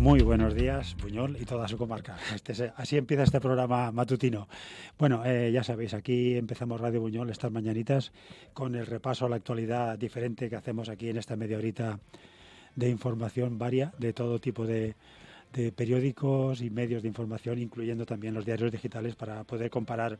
Muy buenos días, Buñol y toda su comarca. Así empieza este programa matutino. Bueno, ya sabéis, aquí empezamos Radio Buñol estas mañanitas con el repaso a la actualidad diferente que hacemos aquí en esta media horita de información varia de todo tipo de periódicos y medios de información, incluyendo también los diarios digitales, para poder comparar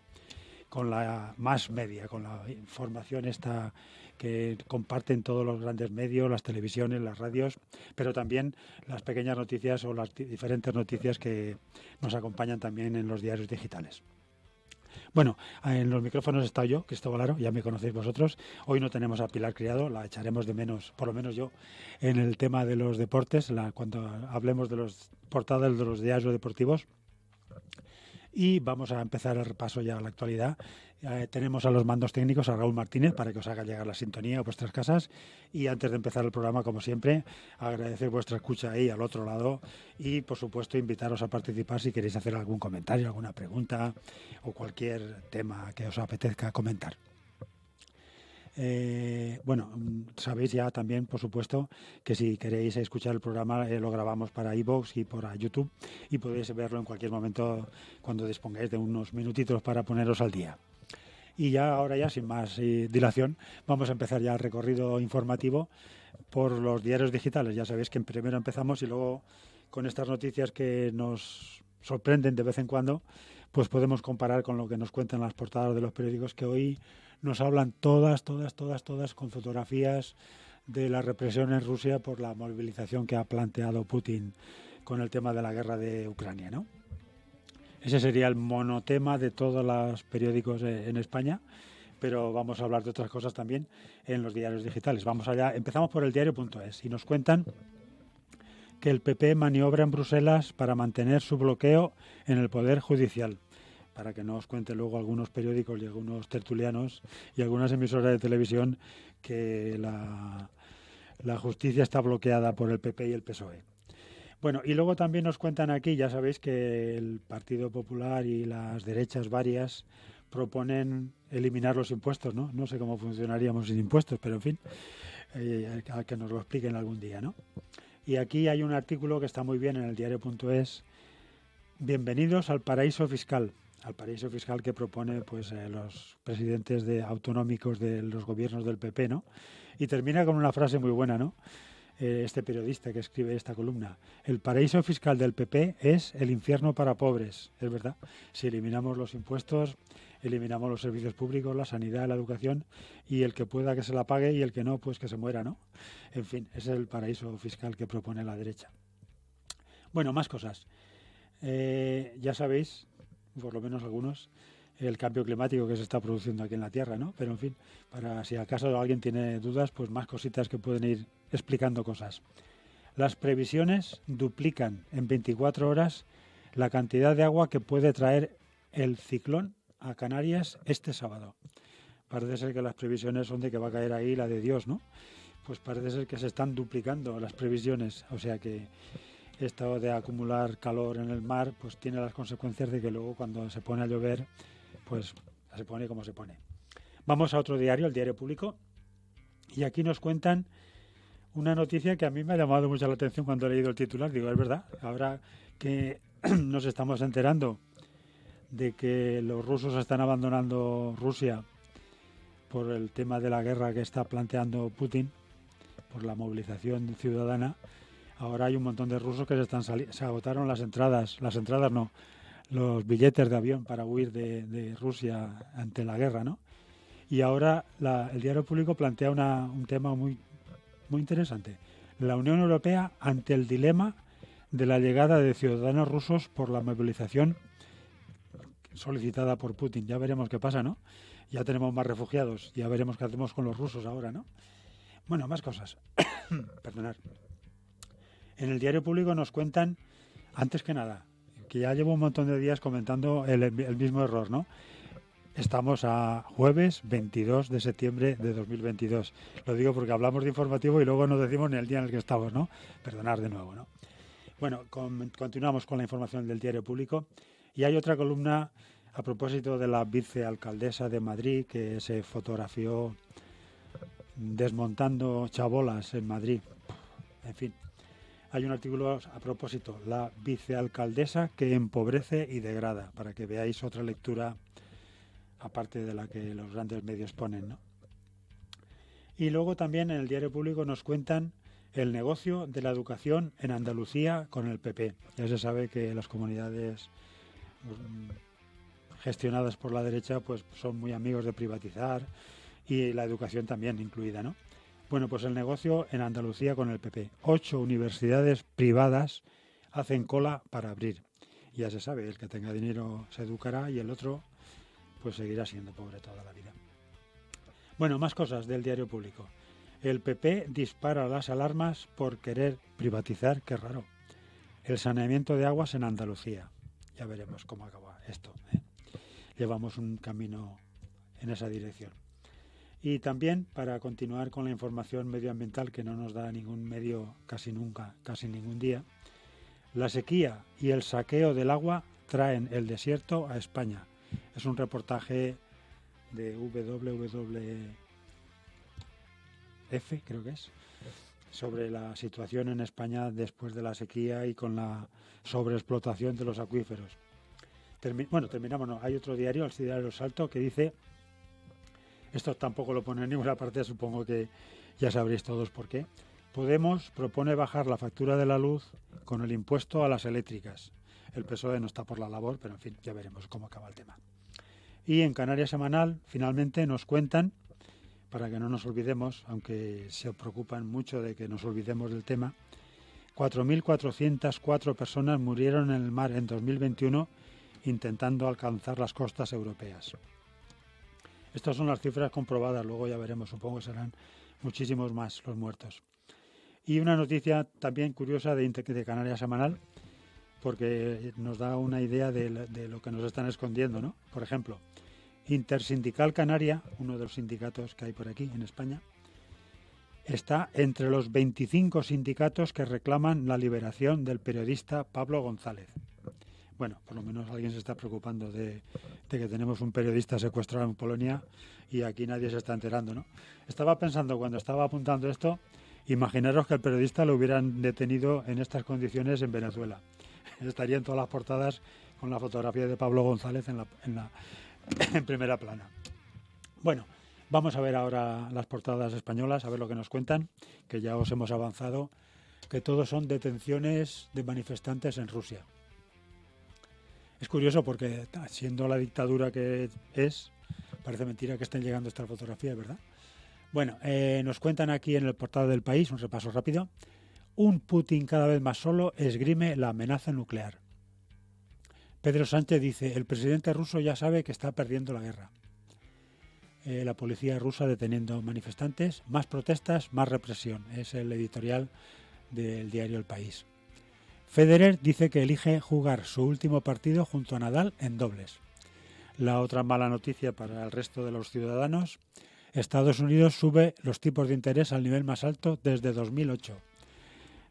con la más media, con la información esta que comparten todos los grandes medios, las televisiones, las radios, pero también las pequeñas noticias o las diferentes noticias que nos acompañan también en los diarios digitales. Bueno, en los micrófonos he estado yo, Cristóbal Aro, ya me conocéis vosotros. Hoy no tenemos a Pilar Criado, la echaremos de menos, por lo menos yo, en el tema de los deportes, cuando hablemos de los portadas de los diarios deportivos. Y vamos a empezar el repaso ya a la actualidad. Tenemos a los mandos técnicos a Raúl Martínez para que os haga llegar la sintonía a vuestras casas. Y antes de empezar el programa, como siempre, agradecer vuestra escucha ahí al otro lado y, por supuesto, invitaros a participar si queréis hacer algún comentario, alguna pregunta o cualquier tema que os apetezca comentar. Bueno, sabéis ya también, por supuesto, que si queréis escuchar el programa lo grabamos para iVoox y para YouTube y podéis verlo en cualquier momento cuando dispongáis de unos minutitos para poneros al día. Y ya ahora ya sin más dilación vamos a empezar ya el recorrido informativo por los diarios digitales. Ya sabéis que primero empezamos y luego con estas noticias que nos sorprenden de vez en cuando, pues podemos comparar con lo que nos cuentan las portadas de los periódicos que hoy nos hablan todas con fotografías de la represión en Rusia por la movilización que ha planteado Putin con el tema de la guerra de Ucrania, ¿no? Ese sería el monotema de todos los periódicos en España, pero vamos a hablar de otras cosas también en los diarios digitales. Vamos allá, empezamos por el diario.es y nos cuentan que el PP maniobra en Bruselas para mantener su bloqueo en el Poder Judicial. Para que no os cuente luego algunos periódicos y algunos tertulianos y algunas emisoras de televisión que la justicia está bloqueada por el PP y el PSOE. Bueno, y luego también nos cuentan aquí, ya sabéis que el Partido Popular y las derechas varias proponen eliminar los impuestos, ¿no? No sé cómo funcionaríamos sin impuestos, pero en fin, a que nos lo expliquen algún día, ¿no? Y aquí hay un artículo que está muy bien en el diario.es. Bienvenidos al paraíso fiscal. Al paraíso fiscal que propone pues los presidentes autonómicos de los gobiernos del PP, ¿no? Y termina con una frase muy buena, ¿no? Este periodista que escribe esta columna. El paraíso fiscal del PP es el infierno para pobres. Es verdad. Si eliminamos los impuestos, eliminamos los servicios públicos, la sanidad, la educación, y el que pueda que se la pague y el que no, pues que se muera, ¿no? En fin, ese es el paraíso fiscal que propone la derecha. Bueno, más cosas. Ya sabéis, por lo menos algunos, el cambio climático que se está produciendo aquí en la Tierra, ¿no? Pero en fin, para si acaso alguien tiene dudas, pues más cositas que pueden ir explicando cosas. Las previsiones duplican en 24 horas la cantidad de agua que puede traer el ciclón a Canarias este sábado. Parece ser que las previsiones son de que va a caer ahí la de Dios, ¿no? Pues parece ser que se están duplicando las previsiones, o sea que esto de acumular calor en el mar pues tiene las consecuencias de que luego cuando se pone a llover pues se pone como se pone. Vamos a otro diario, el Diario Público, y aquí nos cuentan una noticia que a mí me ha llamado mucho la atención cuando he leído el titular. Digo, es verdad, ahora que nos estamos enterando de que los rusos están abandonando Rusia por el tema de la guerra que está planteando Putin, por la movilización ciudadana. Ahora hay un montón de rusos que se agotaron las entradas no, los billetes de avión para huir de Rusia ante la guerra, ¿no? Y ahora el diario público plantea un tema muy interesante. La Unión Europea ante el dilema de la llegada de ciudadanos rusos por la movilización solicitada por Putin. Ya veremos qué pasa, ¿no? Ya tenemos más refugiados, ya veremos qué hacemos con los rusos ahora, ¿no? Bueno, más cosas. Perdonad. En el diario público nos cuentan, antes que nada, que ya llevo un montón de días comentando el mismo error, ¿no? Estamos a jueves 22 de septiembre de 2022. Lo digo porque hablamos de informativo y luego no decimos ni el día en el que estamos, ¿no? Perdonad de nuevo, ¿no? Bueno, continuamos con la información del diario público y hay otra columna a propósito de la vicealcaldesa de Madrid que se fotografió desmontando chabolas en Madrid. En fin, Hay un artículo a propósito, la vicealcaldesa que empobrece y degrada, para que veáis otra lectura aparte de la que los grandes medios ponen, ¿no? Y luego también en el Diario Público nos cuentan el negocio de la educación en Andalucía con el PP. Ya se sabe que las comunidades gestionadas por la derecha pues son muy amigos de privatizar y la educación también incluida, ¿no? Bueno, pues el negocio en Andalucía con el PP. 8 universidades privadas hacen cola para abrir. Ya se sabe, el que tenga dinero se educará y el otro pues seguirá siendo pobre toda la vida. Bueno, más cosas del Diario Público. El PP dispara las alarmas por querer privatizar, qué raro, el saneamiento de aguas en Andalucía. Ya veremos cómo acaba esto, ¿eh? Llevamos un camino en esa dirección. Y también, para continuar con la información medioambiental que no nos da ningún medio casi nunca, casi ningún día, la sequía y el saqueo del agua traen el desierto a España. Es un reportaje de WWF, creo que es, sobre la situación en España después de la sequía y con la sobreexplotación de los acuíferos. Terminamos, no. Hay otro diario, el Diario Salto, que dice, esto tampoco lo pone en ninguna parte, supongo que ya sabréis todos por qué. Podemos propone bajar la factura de la luz con el impuesto a las eléctricas. El PSOE no está por la labor, pero en fin, ya veremos cómo acaba el tema. Y en Canarias Semanal, finalmente, nos cuentan, para que no nos olvidemos, aunque se preocupan mucho de que nos olvidemos del tema, 4.404 personas murieron en el mar en 2021 intentando alcanzar las costas europeas. Estas son las cifras comprobadas, luego ya veremos, supongo que serán muchísimos más los muertos. Y una noticia también curiosa de Canarias Semanal, porque nos da una idea de lo que nos están escondiendo, ¿no? Por ejemplo, Intersindical Canaria, uno de los sindicatos que hay por aquí en España, está entre los 25 sindicatos que reclaman la liberación del periodista Pablo González. Bueno, por lo menos alguien se está preocupando de que tenemos un periodista secuestrado en Polonia y aquí nadie se está enterando, ¿no? Estaba pensando cuando estaba apuntando esto, imaginaros que el periodista lo hubieran detenido en estas condiciones en Venezuela. Estaría en todas las portadas con la fotografía de Pablo González en primera plana. Bueno, vamos a ver ahora las portadas españolas, a ver lo que nos cuentan, que ya os hemos avanzado, que todos son detenciones de manifestantes en Rusia. Es curioso porque, siendo la dictadura que es, parece mentira que estén llegando estas fotografías, ¿verdad? Bueno, nos cuentan aquí en el portal del País, un repaso rápido, un Putin cada vez más solo esgrime la amenaza nuclear. Pedro Sánchez dice, el presidente ruso ya sabe que está perdiendo la guerra. La policía rusa deteniendo manifestantes, más protestas, más represión. Es el editorial del diario El País. Federer dice que elige jugar su último partido junto a Nadal en dobles. La otra mala noticia para el resto de los ciudadanos, Estados Unidos sube los tipos de interés al nivel más alto desde 2008.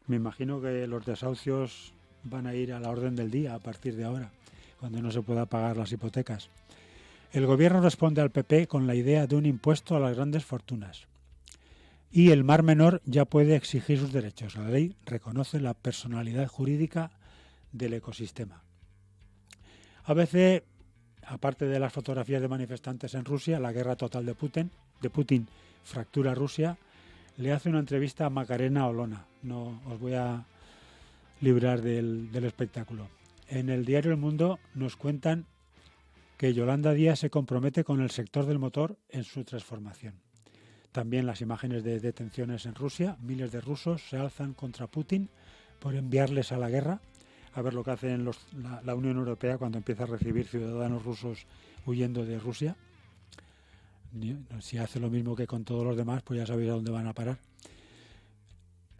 Me imagino que los desahucios van a ir a la orden del día a partir de ahora, cuando no se pueda pagar las hipotecas. El gobierno responde al PP con la idea de un impuesto a las grandes fortunas. Y el Mar Menor ya puede exigir sus derechos. La ley reconoce la personalidad jurídica del ecosistema. ABC, aparte de las fotografías de manifestantes en Rusia, la guerra total de Putin fractura Rusia, le hace una entrevista a Macarena Olona. No os voy a librar del espectáculo. En el diario El Mundo nos cuentan que Yolanda Díaz se compromete con el sector del motor en su transformación. También las imágenes de detenciones en Rusia. Miles de rusos se alzan contra Putin por enviarles a la guerra. A ver lo que hace la Unión Europea cuando empieza a recibir ciudadanos rusos huyendo de Rusia. Si hace lo mismo que con todos los demás, pues ya sabéis a dónde van a parar.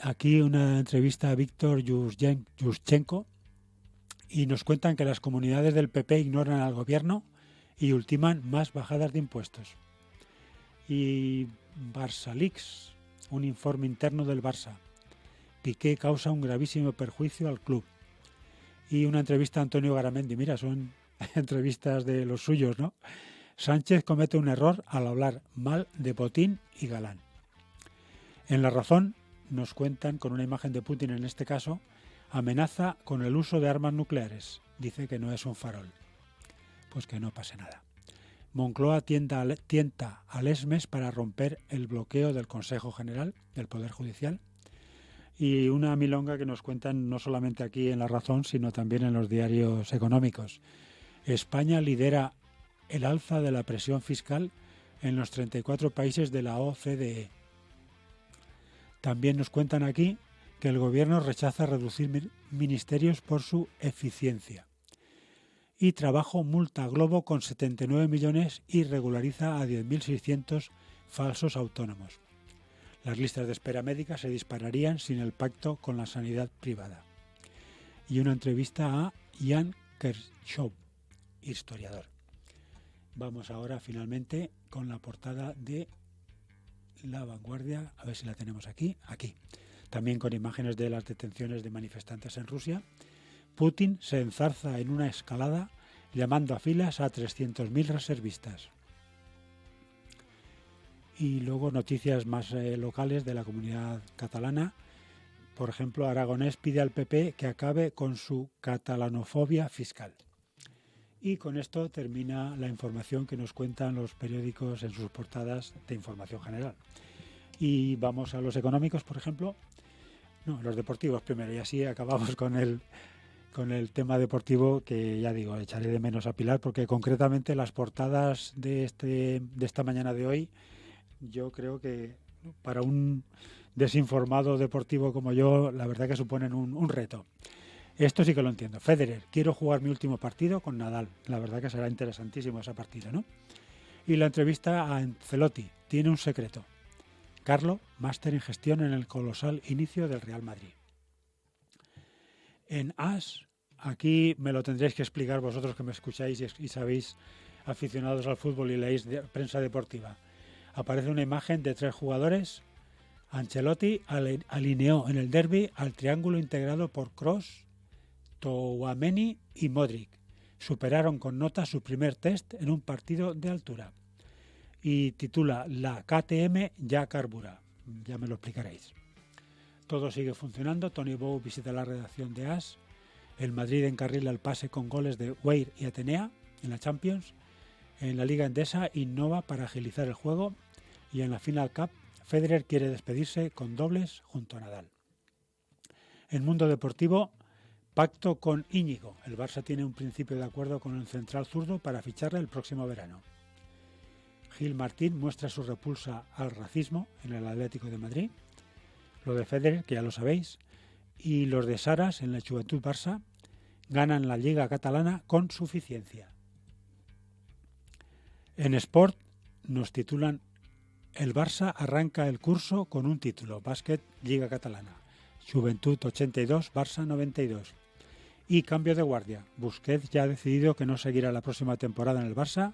Aquí una entrevista a Víctor Yushchenko y nos cuentan que las comunidades del PP ignoran al gobierno y ultiman más bajadas de impuestos. Y Barça Leaks, un informe interno del Barça. Piqué causa un gravísimo perjuicio al club. Y una entrevista a Antonio Garamendi. Mira, son entrevistas de los suyos, ¿no? Sánchez comete un error al hablar mal de Botín y Galán. En La Razón nos cuentan, con una imagen de Putin en este caso, amenaza con el uso de armas nucleares. Dice que no es un farol. Pues que no pase nada. Moncloa tienta al ESMES para romper el bloqueo del Consejo General del Poder Judicial. Y una milonga que nos cuentan no solamente aquí en La Razón, sino también en los diarios económicos. España lidera el alza de la presión fiscal en los 34 países de la OCDE. También nos cuentan aquí que el gobierno rechaza reducir ministerios por su eficiencia. Y Trabajo multa a Globo con 79 millones y regulariza a 10.600 falsos autónomos. Las listas de espera médica se dispararían sin el pacto con la sanidad privada. Y una entrevista a Jan Kershaw, historiador. Vamos ahora finalmente con la portada de La Vanguardia, a ver si la tenemos aquí. También con imágenes de las detenciones de manifestantes en Rusia. Putin se enzarza en una escalada llamando a filas a 300.000 reservistas. Y luego noticias más locales de la comunidad catalana. Por ejemplo, Aragonés pide al PP que acabe con su catalanofobia fiscal. Y con esto termina la información que nos cuentan los periódicos en sus portadas de información general. Y vamos a los económicos, por ejemplo. No, los deportivos primero, y así acabamos con el tema deportivo, que ya digo, echaré de menos a Pilar, porque concretamente las portadas de esta mañana de hoy, yo creo que para un desinformado deportivo como yo, la verdad que suponen un reto. Esto sí que lo entiendo. Federer, quiero jugar mi último partido con Nadal. La verdad que será interesantísimo esa partida, ¿no? Y la entrevista a Ancelotti, tiene un secreto. Carlo, máster en gestión en el colosal inicio del Real Madrid. En AS, aquí me lo tendréis que explicar vosotros que me escucháis y sabéis, aficionados al fútbol y leéis prensa deportiva. Aparece una imagen de 3 jugadores. Ancelotti alineó en el derbi al triángulo integrado por Kroos, Tchouaméni y Modric. Superaron con nota su primer test en un partido de altura. Y titula La KTM ya carbura. Ya me lo explicaréis. Todo sigue funcionando. Tony Bow visita la redacción de AS. El Madrid encarrila el pase con goles de Weir y Atenea en la Champions. En la Liga Endesa innova para agilizar el juego. Y en la Final Cup, Federer quiere despedirse con dobles junto a Nadal. En Mundo Deportivo, pacto con Íñigo. El Barça tiene un principio de acuerdo con el central zurdo para ficharle el próximo verano. Gil Martín muestra su repulsa al racismo en el Atlético de Madrid. Lo de Federer, que ya lo sabéis. Y los de Saras en la Juventud Barça ganan la Liga Catalana con suficiencia. En Sport nos titulan El Barça arranca el curso con un título. Básquet, Liga Catalana. Juventud 82, Barça 92. Y cambio de guardia. Busquets ya ha decidido que no seguirá la próxima temporada en el Barça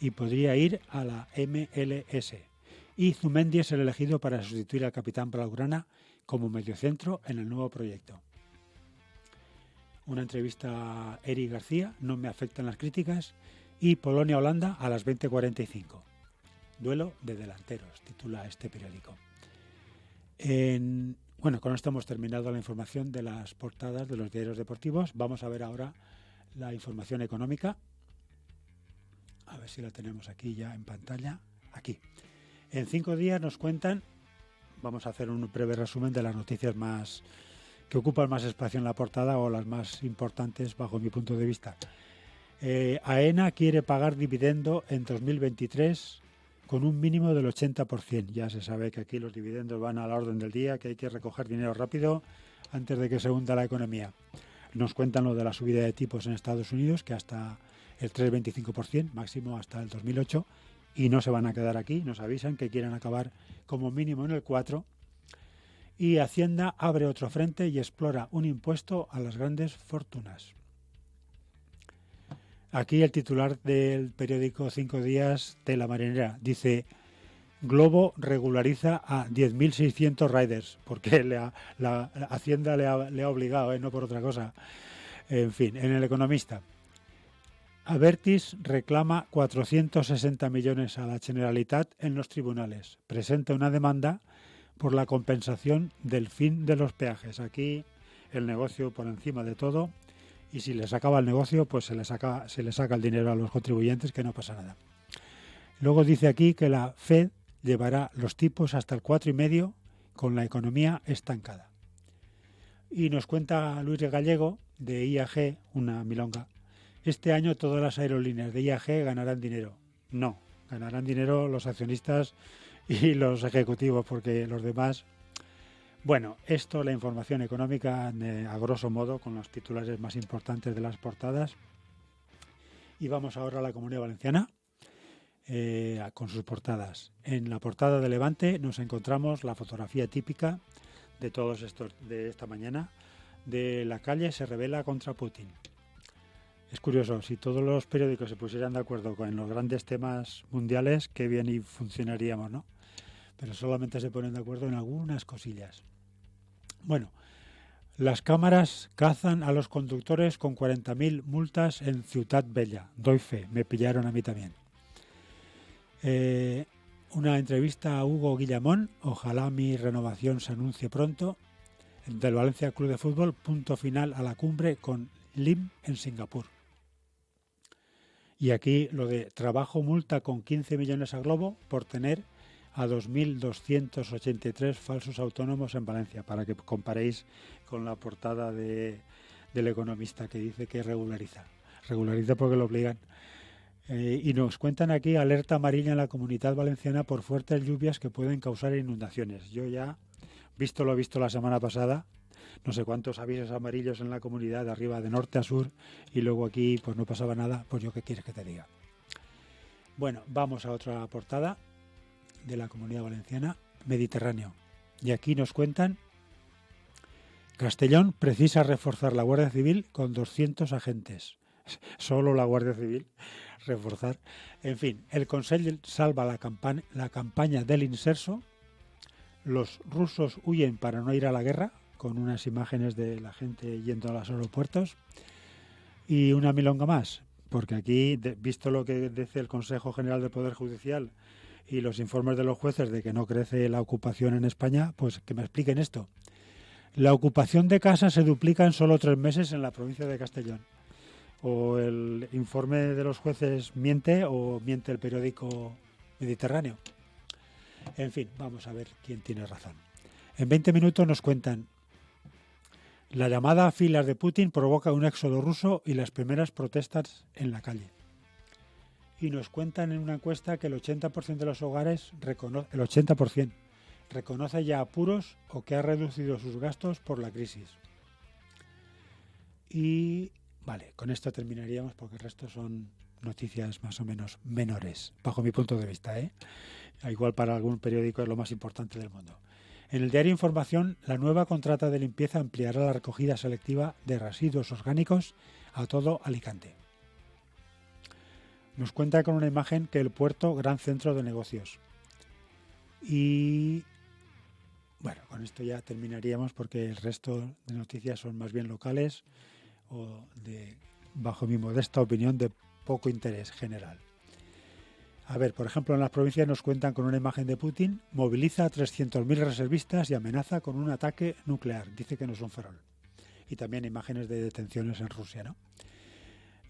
y podría ir a la MLS. Y Zumendi es el elegido para sustituir al capitán blaugrana como mediocentro en el nuevo proyecto. Una entrevista a Eric García, no me afectan las críticas. Y Polonia-Holanda a las 20:45. Duelo de delanteros, titula este periódico. Bueno, con esto hemos terminado la información de las portadas de los diarios deportivos. Vamos a ver ahora la información económica. A ver si la tenemos aquí ya en pantalla. Aquí. En 5 días nos cuentan, vamos a hacer un breve resumen de las noticias más que ocupan más espacio en la portada o las más importantes bajo mi punto de vista. AENA quiere pagar dividendo en 2023 con un mínimo del 80%. Ya se sabe que aquí los dividendos van a la orden del día, que hay que recoger dinero rápido antes de que se hunda la economía. Nos cuentan lo de la subida de tipos en Estados Unidos, que hasta el 3,25%, máximo hasta el 2008, y no se van a quedar aquí, nos avisan que quieren acabar como mínimo en el 4%. Y Hacienda abre otro frente y explora un impuesto a las grandes fortunas. Aquí el titular del periódico 5 días de La Marinera dice: Globo regulariza a 10.600 riders, porque la Hacienda le ha obligado, no por otra cosa. En fin, en El Economista, Abertis reclama 460 millones a la Generalitat en los tribunales. Presenta una demanda por la compensación del fin de los peajes. Aquí el negocio por encima de todo, y si les acaba el negocio, pues se les saca el dinero a los contribuyentes, que no pasa nada. Luego dice aquí que la Fed llevará los tipos hasta el 4,5 con la economía estancada. Y nos cuenta Luis Gallego de IAG, una milonga. Este año todas las aerolíneas de IAG ganarán dinero. No, ganarán dinero los accionistas y los ejecutivos, porque los demás... Bueno, esto, la información económica a grosso modo, con los titulares más importantes de las portadas. Y vamos ahora a la Comunidad Valenciana con sus portadas. En la portada de Levante nos encontramos la fotografía típica de todos estos de esta mañana, de la calle se rebela contra Putin. Es curioso, si todos los periódicos se pusieran de acuerdo con los grandes temas mundiales, qué bien y funcionaríamos, ¿no? Pero solamente se ponen de acuerdo en algunas cosillas. Bueno, las cámaras cazan a los conductores con 40.000 multas en Ciutat Bella. Doy fe, me pillaron a mí también. Una entrevista a Hugo Guillamón, ojalá mi renovación se anuncie pronto, del Valencia Club de Fútbol, punto final a la cumbre con Lim en Singapur. Y aquí lo de trabajo multa con 15 millones a Globo por tener a 2.283 falsos autónomos en Valencia, para que comparéis con la portada del Economista, que dice que regulariza porque lo obligan. Y nos cuentan aquí alerta amarilla en la Comunidad Valenciana por fuertes lluvias que pueden causar inundaciones. Yo ya, visto lo visto la semana pasada, no sé cuántos avisos amarillos en la comunidad, de arriba de norte a sur, y luego aquí pues no pasaba nada. Pues yo qué quieres que te diga. Bueno, vamos a otra portada de la Comunidad Valenciana, Mediterráneo. Y aquí nos cuentan: Castellón precisa reforzar la Guardia Civil con 200 agentes. Solo la Guardia Civil reforzar. En fin, el Consell salva la campaña del inserso. Los rusos huyen para no ir a la guerra, con unas imágenes de la gente yendo a los aeropuertos. Y una milonga más, porque aquí, visto lo que dice el Consejo General del Poder Judicial y los informes de los jueces de que no crece la ocupación en España, pues que me expliquen esto. La ocupación de casas se duplica en solo 3 meses en la provincia de Castellón. O el informe de los jueces miente o miente el periódico Mediterráneo. En fin, vamos a ver quién tiene razón. En 20 minutos nos cuentan: la llamada a filas de Putin provoca un éxodo ruso y las primeras protestas en la calle. Y nos cuentan en una encuesta que el 80% de los hogares reconoce ya apuros o que ha reducido sus gastos por la crisis. Y vale, con esto terminaríamos, porque el resto son noticias más o menos menores, bajo mi punto de vista, Igual para algún periódico es lo más importante del mundo. En el diario Información, la nueva contrata de limpieza ampliará la recogida selectiva de residuos orgánicos a todo Alicante. Nos cuenta con una imagen que el puerto, gran centro de negocios. Y bueno, con esto ya terminaríamos, porque el resto de noticias son más bien locales o bajo mi modesta opinión, de poco interés general. A ver, por ejemplo, en las provincias nos cuentan con una imagen de Putin: moviliza a 300.000 reservistas y amenaza con un ataque nuclear. Dice que no es un farol. Y también imágenes de detenciones en Rusia, ¿no?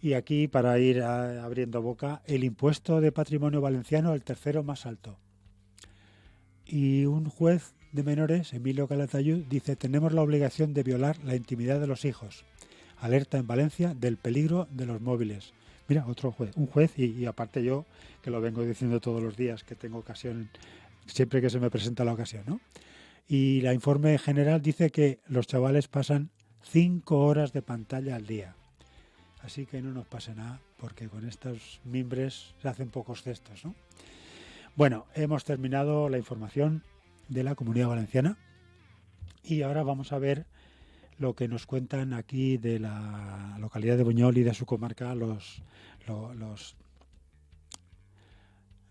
Y aquí, para ir abriendo boca, el impuesto de patrimonio valenciano, el tercero más alto. Y un juez de menores, Emilio Calatayud, dice: tenemos la obligación de violar la intimidad de los hijos. Alerta en Valencia del peligro de los móviles. Mira, otro juez, un juez, y aparte yo, que lo vengo diciendo todos los días, que tengo ocasión, siempre que se me presenta la ocasión, ¿no? Y la informe general dice que los chavales pasan 5 horas de pantalla al día. Así que no nos pase nada, porque con estos mimbres se hacen pocos cestos, ¿no? Bueno, hemos terminado la información de la Comunidad Valenciana y ahora vamos a ver lo que nos cuentan aquí de la localidad de Buñol y de su comarca los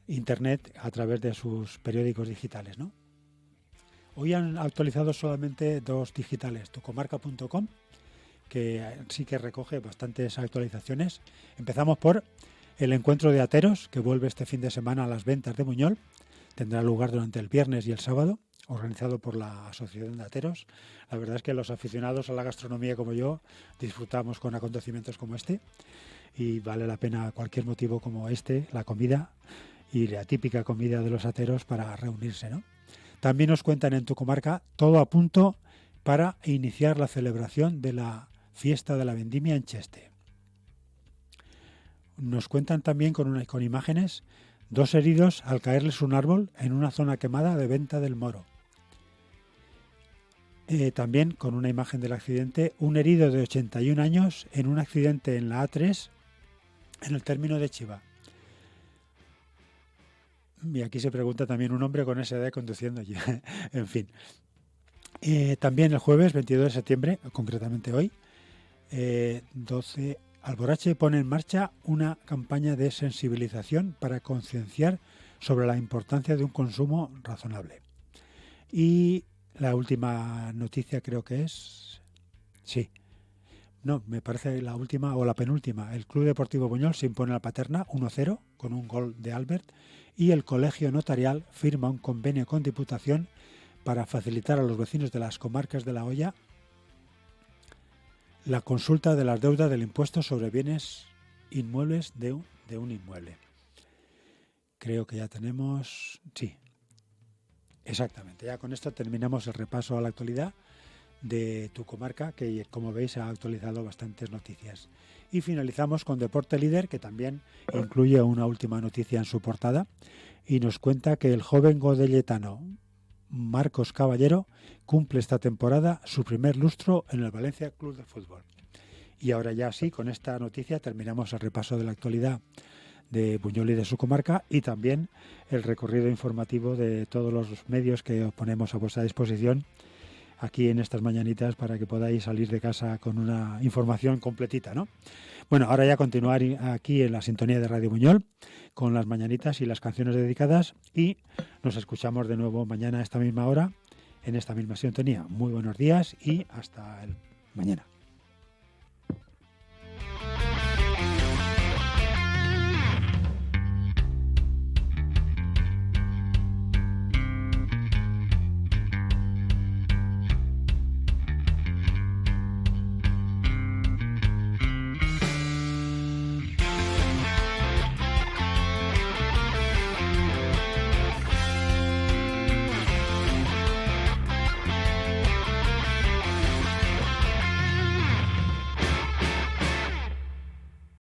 internet a través de sus periódicos digitales, ¿no? Hoy han actualizado solamente 2 digitales, tucomarca.com, que sí que recoge bastantes actualizaciones. Empezamos por el encuentro de ateros, que vuelve este fin de semana a las ventas de Buñol. Tendrá lugar durante el viernes y el sábado. organizado por la Asociación de Ateros. La verdad es que los aficionados a la gastronomía como yo disfrutamos con acontecimientos como este y vale la pena cualquier motivo como este, la comida y la típica comida de los ateros para reunirse, ¿no? También nos cuentan en tu comarca todo a punto para iniciar la celebración de la fiesta de la vendimia en Cheste. Nos cuentan también con imágenes 2 heridos al caerles un árbol en una zona quemada de Venta del Moro. También con una imagen del accidente, un herido de 81 años en un accidente en la A3 en el término de Chiva. Y aquí se pregunta también un hombre con esa edad conduciendo. En fin. También el jueves 22 de septiembre, concretamente hoy, 12, Alborache pone en marcha una campaña de sensibilización para concienciar sobre la importancia de un consumo razonable. Y la última noticia creo que es... Sí. No, me parece la última o la penúltima. El Club Deportivo Buñol se impone a la Paterna 1-0 con un gol de Albert y el Colegio Notarial firma un convenio con Diputación para facilitar a los vecinos de las comarcas de La Hoya la consulta de las deudas del impuesto sobre bienes inmuebles de un inmueble. Creo que ya tenemos... Sí, exactamente. Ya con esto terminamos el repaso a la actualidad de tu comarca, que como veis ha actualizado bastantes noticias. Y finalizamos con Deporte Líder, que también incluye una última noticia en su portada y nos cuenta que el joven godelletano Marcos Caballero cumple esta temporada su primer lustro en el Valencia Club de Fútbol. Y ahora ya sí, con esta noticia terminamos el repaso de la actualidad de Buñol y de su comarca y también el recorrido informativo de todos los medios que ponemos a vuestra disposición aquí en estas mañanitas para que podáis salir de casa con una información completita, ¿no? Bueno, ahora ya continuar aquí en la sintonía de Radio Buñol con las mañanitas y las canciones dedicadas y nos escuchamos de nuevo mañana a esta misma hora en esta misma sintonía. Muy buenos días y hasta el mañana.